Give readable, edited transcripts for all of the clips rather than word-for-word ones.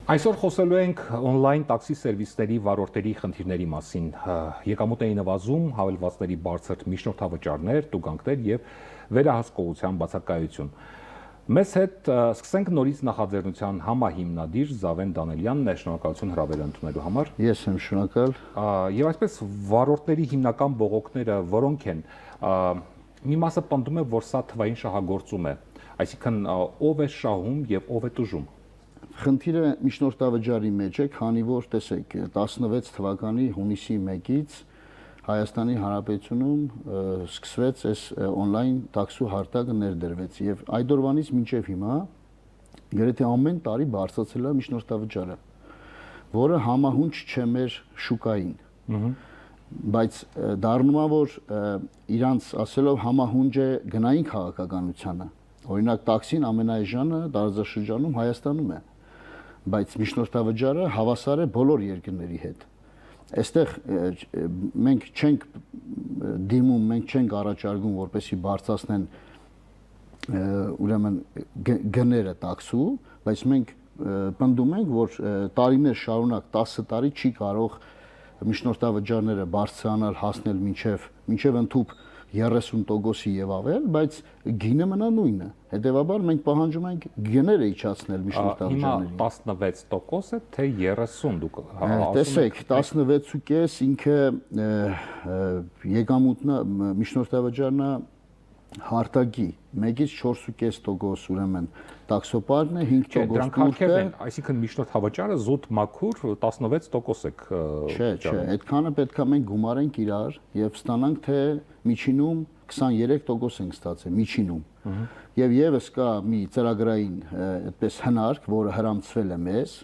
Այսօր խոսելու ենք on-line տաքսի սերվիսների վարորդների խնդիրների մասին։ Եկամուտ էին նվազում, հավելվածների բարձր միջնորդավճարներ, տուգանքներ եւ վերահսկողության բացակայություն։ Մեզ հետ սկսենք նորից նախաձեռնության համահիմնադիր Զավեն Դանելյանն է, շնորհակալություն հրավերը ընդունելու համար։ Ես եմ շնորհակալ։ Եվ այսպես վարորդների հիմնական բողոքները որոնք են։ Մի մասը պնդում է, որ սա թվային շահագործում է, այսինքն ով է շահում եւ ով է տուժում։ Խնդիրը միջնորդավճարի մեջ է, քանի որ տեսեք 16 թվականի հունիսի 1-ից Հայաստանի Հանրապետությունում սկսվեց այս on-line տաքսու հարտակը ներդրվեց եւ այդ օրվանից մինչեւ հիմա գրեթե ամեն տարի բարձրացել է միջնորդավճարը, որը համահունչ չէ մեր շուկային։ Բայց դառնում է, որ իրանց ասելով համահունչ է գնային քաղաքականությանը։ Օրինակ տաքսին ամենաէժանը տարածաշրջանում Հայաստանում է, բայց միջնորդավճարը հավասար է բոլոր երկրների հետ։ Այստեղ մենք չենք դիմում, մենք չենք առաջարկում, որպեսզի բարձրացնեն ուրեմն գները տաքսու, բայց մենք պնդում ենք, որ տարիներ շարունակ 10 տարի չի կարող միջնորդավճարները բարձրանալ, հասնել մինչև ընդհուպ 30%-ի եւ ավել, բայց գինը մնա նույնը։ Հետեւաբար մենք պահանջում ենք գները իջացնել միջնորդավճարներին։ Հիմա 16% է, թե 30 դուք տեսեք, 16.5 ինքը եկամուտն միջնորդավճարն է հարտակի 1-ից 4.5% ուրեմն տաքսոպարքն է 5% դրանք հարկերն են, այսինքն միջնորդավճարը զուտ մաքուր 16% եք։ Չէ, այդքանը պետքա մենք գումարենք իրար եւ ստանանք, թե միջինում 23% ենք ստացել միջինում։ Եվ եւս կա մի ծրագրային այդպես հնարք, որը հрамցվել է մեզ,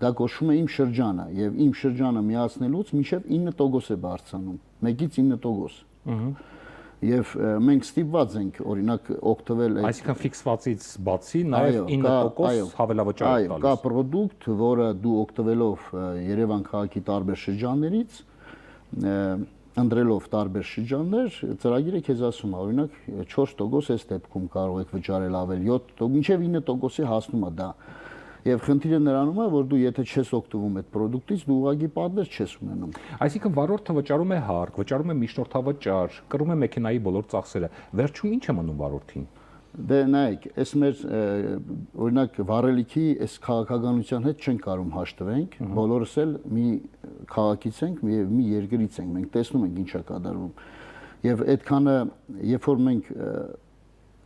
դա կոչվում է իմ շրջանը եւ իմ շրջանը միացնելուց մինչեւ 9% է բարձրանում, 1-ից 9%։ Եվ մենք ստիպված ենք օրինակ օգտվել այդ այսինքն ֆիքսվածից բացի նաև 9% հավելավճար է տալիս։ Կա product, որը դու օգտվելով Երևան քաղաքի տարբեր շրջաններից, ընտրելով տարբեր շրջաններ, ծրագիրը քեզ ասում է, օրինակ 4% այս դեպքում կարող եք վճարել ավել, 7%, մինչև 9%-ի հասնում է դա։ Եվ խնդիրը նրանում է, որ դու եթե չես օգտվում այդ product-ից, դու ուղղակի պատվեր չես ունենում։ Այսինքն վարորդը վճարում է հարկ, վճարում է միջնորդավճար, կրում է մեքենայի բոլոր ծախսերը։ Վերջում ինչ է մնում վարորդին։ Դե նայեք, այս մեր օրինակ վառելիքի այս քաղաքականության հետ չենք կարող հաշտվենք, բոլորս էլ մի քաղաքից ենք եւ մի երկրից ենք, մենք տեսնում ենք ինչա կատարվում։ Եւ այդքանը, երբ որ մենք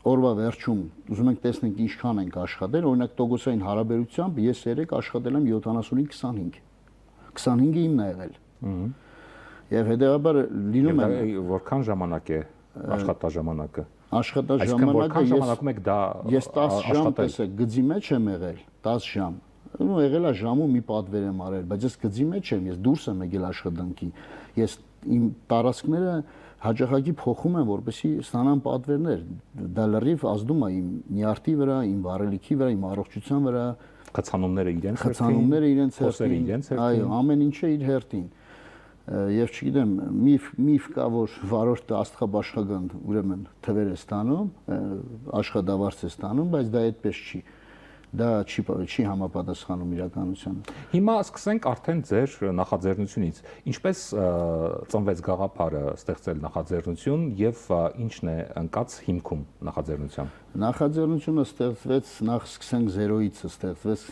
օրվա վերջում ուզում ենք տեսնենք ինչքան ենք աշխատել, օրինակ տոկոսային հարաբերությամբ ես երեք աշխատել եմ 70-ից 25։ 25-ը իմն է եղել։ Եվ հետեւաբար լինում է որքան ժամանակ է աշխատաժամանակը։ Աշխատաժամանակը ժամանակում եք դա ես 10 ժամ տեսեք գծի մեջ եմ եղել, 10 ժամ։ Ու եղել է ժամում մի պատվեր եմ արել, բայց ես գծի մեջ եմ, ես դուրս եմ եկել աշխատանքի։ Ես իմ տարածքները հաջողակի փոխում են, որպեսզի ստանան պատվերներ։ Դա լրիվ ազդում է իմ նյարդի վրա, իմ վառելիքի վրա, իմ առողջության վրա, խցանումները իրենց հերթին, այո, ամեն ինչը իր հերթին։ Եվ չգիտեմ, միֆ կա, որ վարորդը աստղաբաշխական ուրեմն թվեր է ստանում, աշխատավարձ է ստանում, բայց դա այդպես չի։ Դա չի համապատասխանում իրականությանը։ Հիմա սկսենք արդեն ձեր նախաձեռնությունից։ Ինչպես ծնվեց գաղափարը ստեղծել նախաձեռնություն եւ ինչն է ընկած հիմքում նախաձեռնության։ Նախաձեռնությունը ստեղծվեց, նախ սկսենք 0-ից ստեղծվեց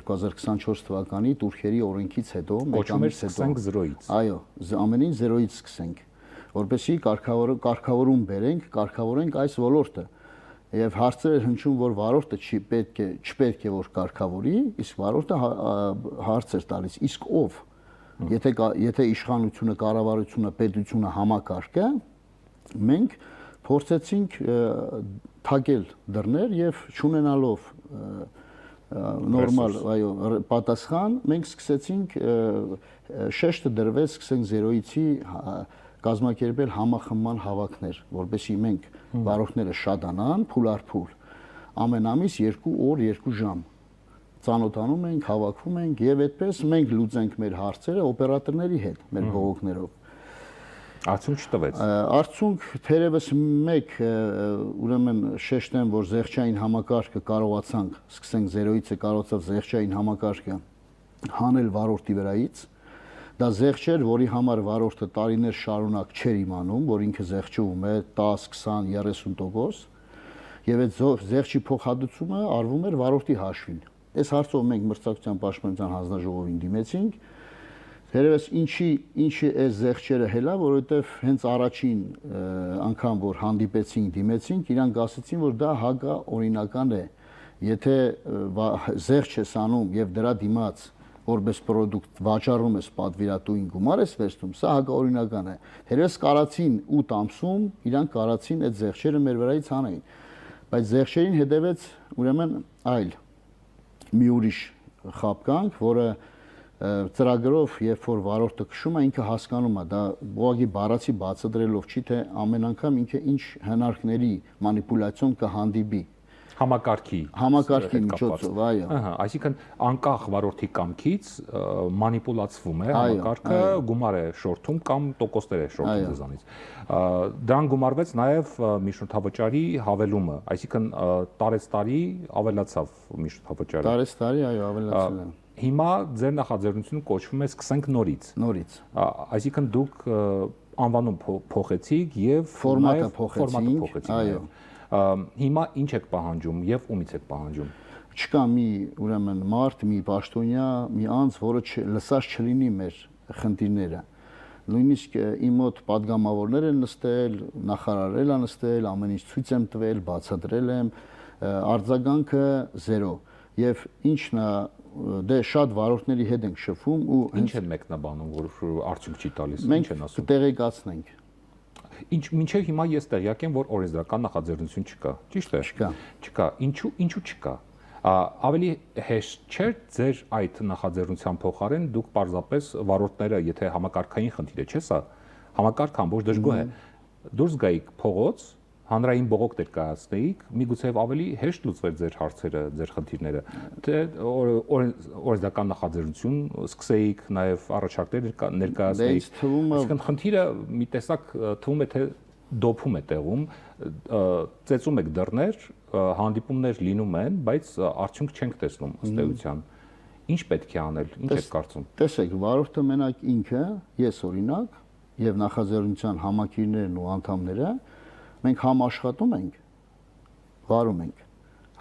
2024 թվականի Տուրքերի օրենքից հետո, մեկ ամիս հետո։ Սկսենք 0-ից։ Այո, ամենին 0-ից սկսենք, որպեսզի կարգավորում բերենք, կարգավորենք այս ոլորտը։ Եվ հարցեր էր հնչում, որ վարորդը չպետք է որ կարգավորի, իսկ վարորդը հարցեր տալիս, իսկ ով։ Եթե իշխանությունը, կառավարությունը, պետությունը համակարգը, մենք փորձեցինք թակել դռներ եւ չունենալով նորմալ, այո, պատասխան, մենք սկսեցինք շեշտը դրվեց, սկսենք 0-ից կազմակերպել համախմբման հավաքներ, որովհետեւ մենք վարորդները շատանան, փուլ առ փուլ, ամեն ամիս 2 օր, 2 ժամ ծանոթանում ենք, հավաքվում ենք եւ այդպես մենք լուծենք մեր հարցերը օպերատորների հետ, մեր բողոքներով։ Արդյունք չտվեց։ Արդյունք թերևս մեկ ուրեմն շեշտեմ, որ զեղչային համակարգը կարողացանք, սկսենք 0-ից կարողացավ զեղչային համակարգը հանել վարորդի վրայից։ Դա զեղչ էր, որի համար վարորդը տարիներ շարունակ չէր իմանում, որ ինքը զեղչում է 10, 20, 30%, եւ այդ զեղչի փոխհատուցումը արվում էր վարորդի հաշվին։ Այս հարցով մենք մրցակցության պաշտպանության հանձնաժողովին դիմեցինք։ Թերևս ինչի այս զեղչերը հելա, որովհետև հենց առաջին անգամ որ հանդիպեցինք, դիմեցինք, իրանք ասացին, որ դա հագա օրինական է։ Եթե զեղչ ես անում եւ դրա դիմաց որպես պրոդուկտ վաճառում ես պատվիրատուին գումար ես վերցնում, սա հագա օրինական է։ Թերևս կարացին 8 ամսում իրանք կարացին այդ զեղչերը մեր վրայից հանեին։ Բայց զեղչերին հետևեց ուրեմն այլ մի ուրիշ խաբկանք, որը ծրագրով, երբ որ վարորդը քշում է, ինքը հասկանում է, դա ուղղակի բառացի բացատրելով չի, թե ամեն անգամ ինքը ինչ հնարքների մանիպուլյացիոն կհանդիպի համակարգի միջոցով, այո։ Ահա, այսինքն անկախ վարորդի կամքից մանիպուլացվում է համակարգը, գումար է շորթում կամ տոկոսներ է շորթում դրանից։ Դրան գումարվեց նաև միջնորդավճարի հավելումը, այսինքն տարեցտարի ավելացավ միջնորդավճարը։ Տարեցտարի, այո, ավելացել է։ Հիմա ձեր նախաձեռնությունը կոչվում է «Սկսենք նորից»։ Այսինքն դուք անվանում փոխեցիք եւ ֆորմատը փոխեցինք, այո։ Հիմա ինչ եք պահանջում եւ ումից եք պահանջում։ Չկա մի ուրեմն մարդ, մի պաշտոնյա, մի անձ, որը լսած չլինի մեր խնդիրները։ Նույնիսկ իմ մոտ падգամավորներ են նստել, նախարարել են նստել, ամեն ինչ ցույց եմ տվել, բացատրել եմ, արձագանքը 0։ Եվ ինչն է, դե շատ վարորդների հետ ենք շփվում ու ինչ են մեկնաբանում, որ արդյունք չի տալիս, ինչ են ասում։ Մենք կտեղեկացնենք։ Ինչ մինչև հիմա ես տեղյակ եմ, որ օրենսդրական նախաձեռնություն չկա, ճիշտ է։ Չկա։ Ինչու չկա։ Ավելի հեշտ չէ ձեր այդ նախաձեռնության փոխարեն դուք պարզապես վարորդները, եթե համակարգային խնդիր է, չէ՞ սա, համակարգ ամբողջ դժգոհ է, դուրս գայիք փողոց, հանրային բողոք կայացնեիք, միգուցե ավելի հեշտ լուծվեր ձեր հարցերը, ձեր խնդիրները, թե օրենսդրական նախաձեռնություն սկսեիք, նաև առաջարկներ ներկայացնեիք։ Այսինքն խնդիրը մի տեսակ թվում է, թե դոփում է տեղում, ծեծում եք դռներ, հանդիպումներ լինում են, բայց արդյունք չենք տեսնում ըստ էության։ Ինչ պետք է անել, ինչ եք կարծում։ Տեսեք, վարորդը մենակ ինքը, ես օրինակ, եւ նախաձեռնության համակիրներն ու անդամները մենք համ աշխատում ենք, վարում ենք,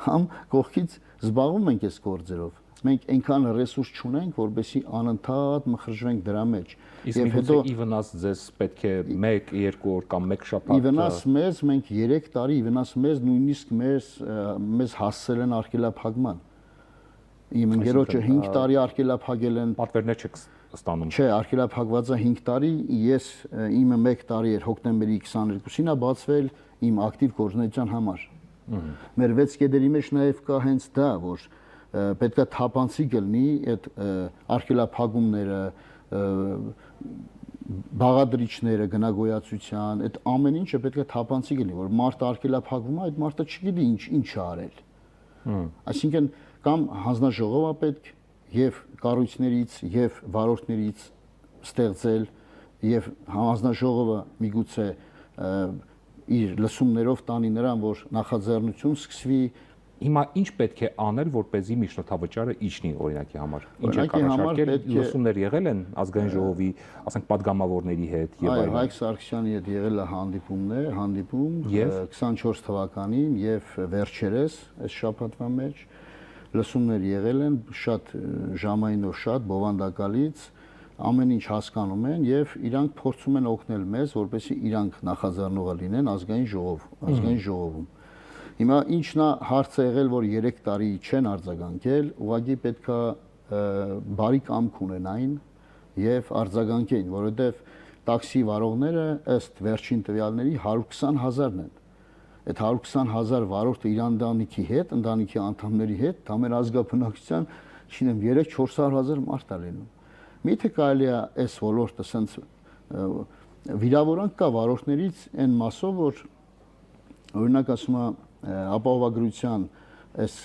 համ կողքից զբաղվում ենք այս գործերով։ Մենք այնքան ռեսուրս չունենք, որպեսզի անընդհատ մխրժվենք դրա մեջ։ Եվ հետո ի վնաս ձեզ պետք է 1-2 օր կամ 1 շաբաթ։ Ի վնաս մեզ մենք 3 տարի, ի վնաս մեզ նույնիսկ մեզ հասցել են արգելափակման։ Իմ ընկերոջը 5 տարի արգելափակել են։ Պատվերներ չեք ստանում։ Չէ, արգելափակված է 5 տարի, ես իմը 1 տարի էր հոկտեմբերի 22-ին է բացվել իմ ակտիվ գործունեության համար։ Մեր 6 կետերի մեջ նաև կա հենց դա, որ պետքա թափանցիկ լինի այդ արգելափակումները, բաղադրիչները, գնագոյացության, այդ ամեն ինչը պետքա թափանցիկ լինի, որ մարդը արգելափակվում է, այդ մարդը չգիտի ինչ է արել։ Այսինքն կամ հանձնաժողովը պետք եւ կառույցներից եւ վարորդներից ստեղծել եւ հանձնաժողովը միգուցե իր լսումներով տանի նրան, որ նախաձեռնություն սկսվի։ Հիմա ինչ պետք է անել, որպեսզի միջնորդավճարը իջնի օրինակի համար։ Ինչ է առաջարկել, լսումներ եղել են ազգային ժողովի, ասենք падգամավորների հետ եւ այլն։ Այո, Հայկ Սարգսյանի հետ եղել է հանդիպում 24 թվականին եւ վերջերս այս շաբաթվա մեջ լսումներ եղել են շատ ժամայնով շատ բովանդակալից, ամեն ինչ հասկանում են եւ իրանք փորձում են օգնել մեզ, որպեսզի իրանք նախաձեռնողը լինեն ազգային ժողովում։ Հիմա ինչն է հարցը եղել, որ 3 տարի չեն արձագանքել, ուղղակի պետքա բարի կամք ունենային եւ արձագանքեին, որովհետեւ տաքսի վարողները ըստ վերջին տվյալների 120,000-ն են։ Այդ 120,000 վարորդը իր ընտանիքի անդամների հետ, դա մեր ազգաբնակչության, չինեմ 3-400,000 մարդ է լինում։ Միթե կարելի է այս ոլորտը սենց վիրավորանք կա վարորդներից այն մասով, որ օրինակ ասում է ապահովագրության այս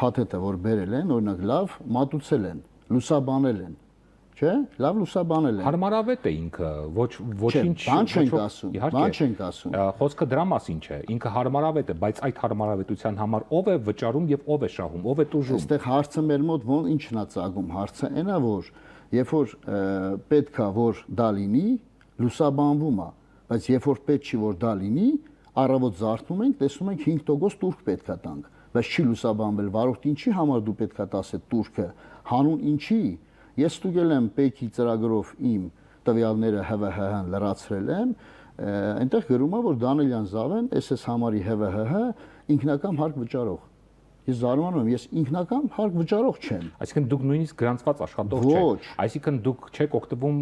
փաթեթը, որ բերել են, օրինակ լավ մատուցել են, լուսաբանել են, չէ՞, լավ լուսաբանել են։ Հարմարավետ է ինքը, ոչինչ բան չենք ասում, բան չենք ասում։ Խոսքը դրա մասին չէ, ինքը հարմարավետ է, բայց այդ հարմարավետության համար ով է վճարում եւ ով է շահում, ով է տուժում։ Այստեղ հարցը մեր մոտ ինչն է ծագում, հարցը այնա որ երբ որ պետքա որ դա լինի, լուսաբանվում է, բայց երբ որ պետք չի որ դա լինի, առավոտ զարթնում ենք, տեսնում ենք 5% տուրք պետքա տանք, բայց չի լուսաբանվել, վարորդ ինչի համար դու պետքա տաս այդ տուրքը, հանուն ինչի։ Ես ստուգել եմ պետքի ծրագրով իմ տվյալները ՀՎՀ-ն լրացրել եմ, այնտեղ գրում է որ Դանիելյան Զավեն SS համարի ՀՎՀ ինքնական հարկ վճարող։ Ես զարմանում եմ, ես ինքնական հարկ վճարող չեմ։ Այսինքն դուք նույնիսկ գրանցված աշխատող չեք։ Այսինքն դուք չեք օգտվում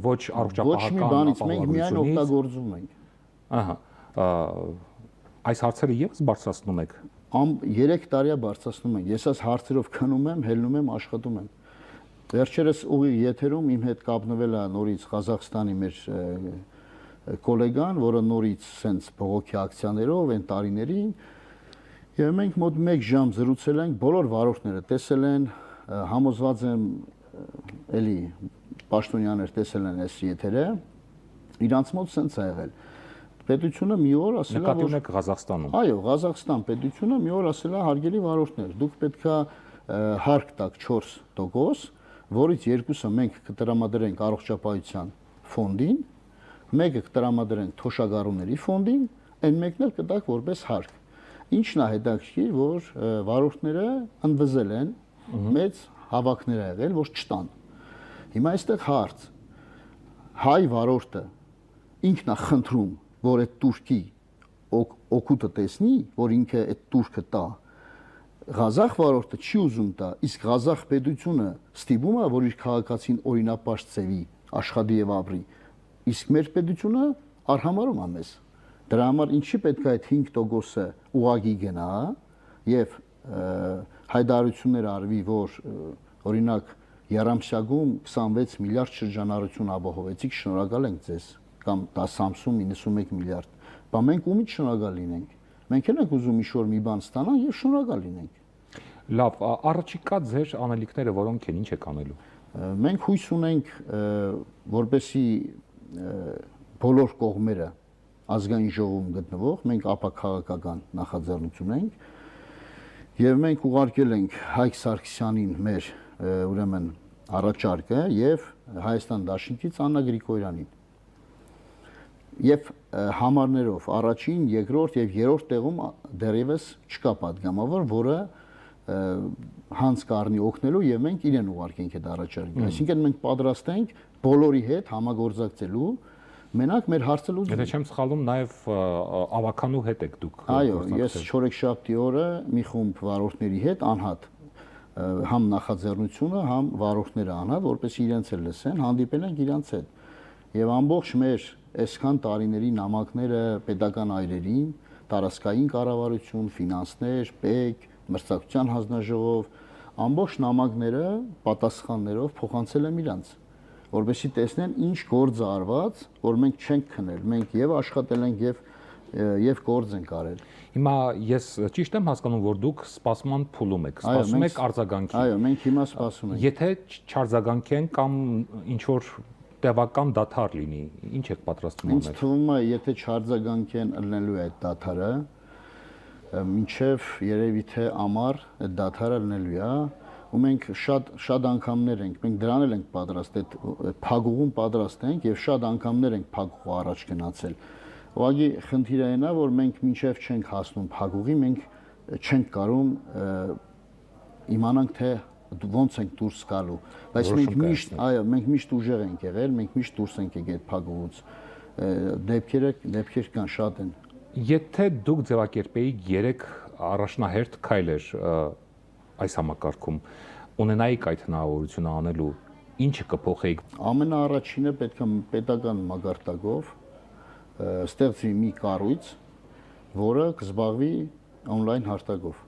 ոչ առողջապահական բանից, մենք միայն օգտագործում ենք։ Ահա։ Այս հարցերը եւս բարձրացնում եք։ 3 տարիա բարձրացնում ենք։ Ես այս հարցերով քնում եմ, հելնում եմ, աշխատում եմ։ Վերջերս ուղիղ եթերում իմ հետ կապնվել է նորից Ղազախստանի մեր գոլեգան, որը նորից սենց բողոքի ակցիաներով այն տարիներին եւ մենք մոտ 1 ժամ զրուցել ենք, բոլոր վարորդները տեսել են, համոզված եմ էլի պաշտոնյաներ տեսել են այս եթերը, իրանց մոտ սենց է եղել։ Պետությունը մի օր ասել է նկատի ունեք Ղազախստանում։ Այո, Ղազախստան պետությունը մի օր ասել է հարգելի վարորդներ, դուք պետքա հարկ տաք 4%, որից 2-ը մենք կտրամադրենք առողջապահության ֆոնդին, 1-ը կտրամադրենք թոշակառուների ֆոնդին, այն մեկն էլ կտակ որպես հարկ։ Ինչն է հետաքրքիր, որ վարորդները ընդվզել են, մեծ հավաքներ ա եղել, որ չտան։ Հիմա այստեղ հարց։ Հայ վարորդը ինքն է խնդրում, որ այդ турքի օգուտը տեսնի, որ ինքը այդ турքը տա։ Ղազախ վարորդը չի ուզում տա, իսկ Ղազախ պետությունը ստիպում է, որ իր քաղաքացին օրինապաշտ ծեվի, աշխատի եւ ապրի։ Իսկ մեր պետությունը արհամարում է մեզ։ Դրա համար ինչի պետք է այդ 5%-ը ուղագի գնա եւ հայտարարություններ արվի, որ օրինակ Երամսյագում 26 միլիարդ շրջանառություն ապահովեցիք, շնորհակալ ենք ձեզ, կամ դա Samsung 91 միլիարդ։ Բա մենք ումից շնորհակալ լինենք։ Մենք էլ ենք ուզում ինչ-որ մի բան ստանալ եւ շնորհակալ լինենք։ Լավ, առաջիկա ձեր անելիքները որոնք են, ինչ եք անելու։ Մենք հույս ունենք, որպեսի բոլոր կողմերը ազգային ժողովում գտնվող, մենք ապաքաղաքական նախաձեռնություն ենք եւ մենք ուղարկել ենք Հայկ Սարգսյանին մեր ուրեմն առաջարկը եւ Հայաստան Դաշնքից Աննա Գրիգորյանին։ Եվ համարներով առաջին, երկրորդ եւ երրորդ տեղում դեռևս չկա падգամավոր, որը հանց կառնի օգնելու եւ մենք իրեն ուղարկենք այդ առաջարկը։ Այսինքն մենք պատրաստ ենք բոլորի հետ համագործակցելու, մենակ մեր հարցը լուծելու։ Եթե չեմ սխալվում, նաեւ ավականու հետ եք դուք։ Այո, ես չորեքշաբթի օրը մի խումբ վարորդների հետ անհատ համ նախաձեռնությունը, համ վարորդները անհատ, որպես իրենց էլ լսեն, հանդիպել ենք իրենց հետ։ Եվ ամբողջ մեր այսքան տարիների նամակները պետական այրերին, տարածքային կառավարություն, ֆինանսներ, ՊԵԿ, մրցակցության հանձնաժողով, ամբողջ նամակները պատասխաններով փոխանցել եմ իրանց, որովհետեւ տեսնեն ինչ գործ է արված, որ մենք չենք քնել, մենք եւ աշխատել ենք եւ գործ ենք արել։ Հիմա ես ճիշտ եմ հասկանում, որ դուք սպասման փուլում եք, սպասում եք արձագանքի։ Այո, մենք հիմա սպասում ենք։ Եթե չարձագանքեն կամ ինչ որ տևական դադար լինի, ինչ եք պատրաստվում անել։ Ինձ թվում է, եթե չարձագանքեն ըլնելու է այդ դադարը, մինչև երևի թե ամառ այդ դադարը ըլնելու է, ու մենք շատ անգամներ ենք, մենք դրան էլ ենք պատրաստ, այդ փակուղուն պատրաստ ենք եւ շատ անգամներ ենք փակուղը առաջ գնացել։ Ուղղակի խնդիրը այն է, որ մենք մինչև չենք հասնում փակուղի, մենք չենք կարող իմանանք թե ոնց ենք դուրս գալու, բայց մենք միշտ, այո, մենք միշտ ուժեղ ենք եղել, մենք միշտ դուրս ենք եկել փակուղուց։ Դեպքեր կան, շատ են։ Եթե դուք ձևակերպեիք 3 առաջնահերթ քայլեր այս համակարգում, ունենայիք այդ հնարավորությունը անելու, ինչը կփոխեիք։ Ամենաառաջինը պետք է պետական մագարտակով ստեղծվի մի կառույց, որը կզբաղվի on-line հարթակով։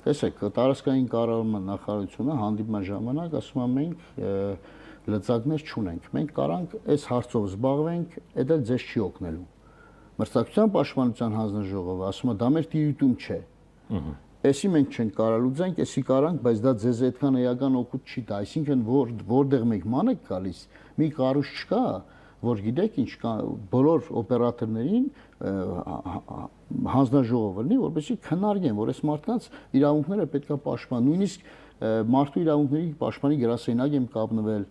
Տեսեք, տարածքային կառավարման նախարարությունը հանդիպման ժամանակ ասում է մենք լծակներ չունենք։ Մենք կարանք այս հարցով զբաղվենք, դա ձեզ չի օգնելու։ Մրցակցության պաշտպանության հանձնաժողովը ասում է դա մեր տիրույթում չէ։ Էսի մենք չենք կարող լուծենք, էսի կարանք, բայց դա ձեզ այդքան էական օգուտ չի տա, այսինքն որտեղ մենք ման եք գալիս, մի կառույց չկա, որ գիտեք ինչ կա, բոլոր օպերատորներին հանձնաժողով լինի, որպեսզի քննարկեն, որ այս մարդկանց իրավունքները պետք է պաշտպան, նույնիսկ մարդու իրավունքների պաշտպանի գրասենյակ եմ կապնվել,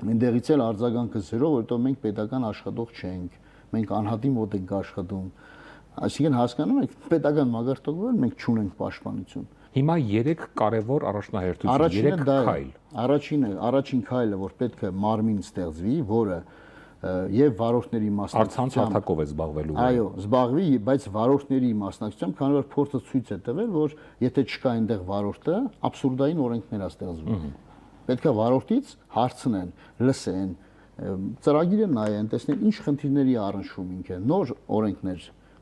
այնտեղից էլ արձագանքը 0, որովհետև մենք պետական աշխատող չենք, մենք անհատի մոտ ենք աշխատում, այսինքն հասկանում եք, պետական մագարտակով մենք չունենք պաշտպանություն։ Հիմա 3 կարևոր առաջնահերթություն, 3 քայլ։ Առաջին քայլը, որ պետք է մարմին ստեղծվի, որը եւ վարորդների Առցանց հարթակով է զբաղվելու։ Այո, զբաղվի, բայց վարորդների մասնակցությամբ, քանի որ փորձը ցույց է տվել, որ եթե չկա այնտեղ վարորդը, աբսուրդային օրենքներ է ստեղծվում։ Պետք է վարորդից հարցնեն, լսեն, ծրագիրը նայեն, տեսնեն ինչ խնդիրների առնչվում ինքը, նոր օրենքներ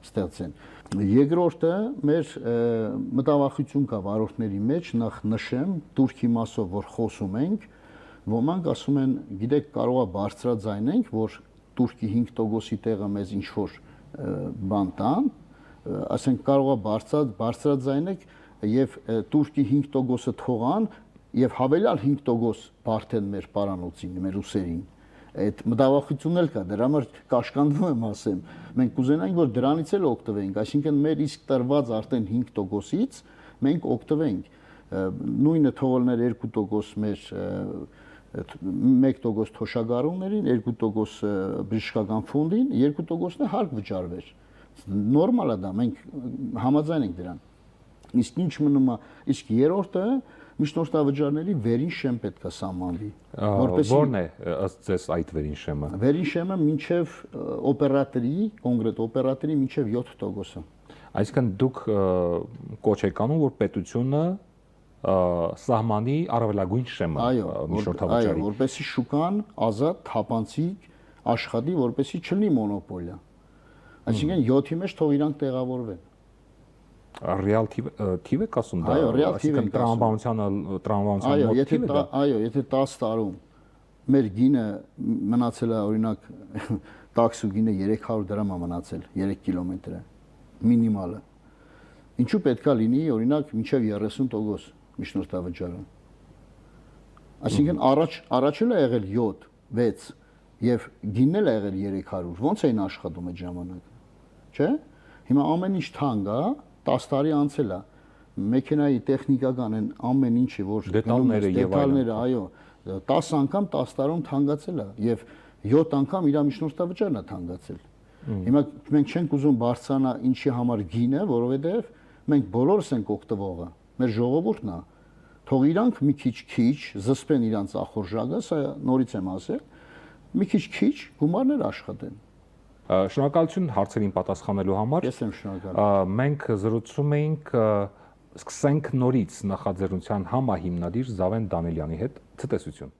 ստեղծեն։ Երկրորդը մեր մտավախություն կա վարորդների մեջ, նախ նշեմ, турքի մասով որ խոսում ենք, ոմանք ասում են, գիտեք, կարողա բարձրաձայնենք, որ турքի 5%-ի տեղը մեզ ինչ որ բան տան, ասենք կարողա բարձրաձայնեք եւ турքի 5%-ը թողան եւ հավելյալ 5% բարթեն մեր պարանոցին, մեր ուսերին։ Այդ մտավախությունն էլ կա, դրա համար կաշկանդվում եմ ասեմ, մենք կուզենանք, որ դրանից էլ օգտվենք, այսինքն մեր իսկ տրված արդեն 5%-ից մենք օգտվենք, նույնը թողոլներ 2% մեր 1% թոշակառուներին, 2% բժշկական ֆոնդին, 2%-ն է հարկ վճարվեր։ Նորմալ է դա, մենք համաձայն ենք դրան։ Իսկ ինչ մնում է, իսկ երրորդը միջնորդավճարների վերին շեմ պետք է սահմանվի, որն է ըստ ձեզ այդ վերին շեմը։ Վերին շեմը մինչև օպերատորի, կոնկրետ օպերատորի մինչև 7%-ը։ Այսինքն դուք կոչ եք անում, որ պետությունը սահմանի առավելագույն շեմը միջնորդավճարի։ Այո, որպեսզի շուկան ազատ, թափանցիկ աշխատի, որպեսզի չլինի մոնոպոլիա։ Այսինքն 7-ի մեջ թող իրանք տեղավորվեն։ Ռեալ թիվ եք ասում դա։ Այո, ռեալ թիվ ենք տրամաբանության մոտ թիվ է։ Այո, եթե 10 տարում մեր գինը մնացել է օրինակ տաքսու գինը 300 դրամ է մնացել 3 կիլոմետրը մինիմալը։ Ինչու պետքա լինի օրինակ մինչև 30% միջնորդավճարը։ Այսինքն առաջ էլ է եղել 7, 6 եւ գինն էլ է եղել 300։ Ոնց էին աշխատում այդ ժամանակը։ Չէ՞։ Հիմա ամեն ինչ թանկ է, 10 տարի անցել է։ Մեքենայի տեխնիկական են ամեն ինչը, որ դետալները, այո, 10 անգամ 10 տարում թանկացել է եւ 7 անգամ իր միջնորդավճարն է թանկացել։ Հիմա մենք չենք ուզում բարձրանա ինչի համար գինը, որովհետեւ մենք բոլորս ենք օգտվողը, մեր ժողովուրդն է։ Թող իրանք մի քիչ զսպեն իրանց ախորժակը, սա նորից եմ ասել, մի քիչ գումարներ աշխատեն։ Շնորհակալություն հարցերին պատասխանելու համար։ Ես եմ շնորհակալ։ Մենք զրուցում էինք սկսենք նորից նախաձեռնության համահիմնադիր Զավեն Դանելյանի հետ։ Ցտեսություն։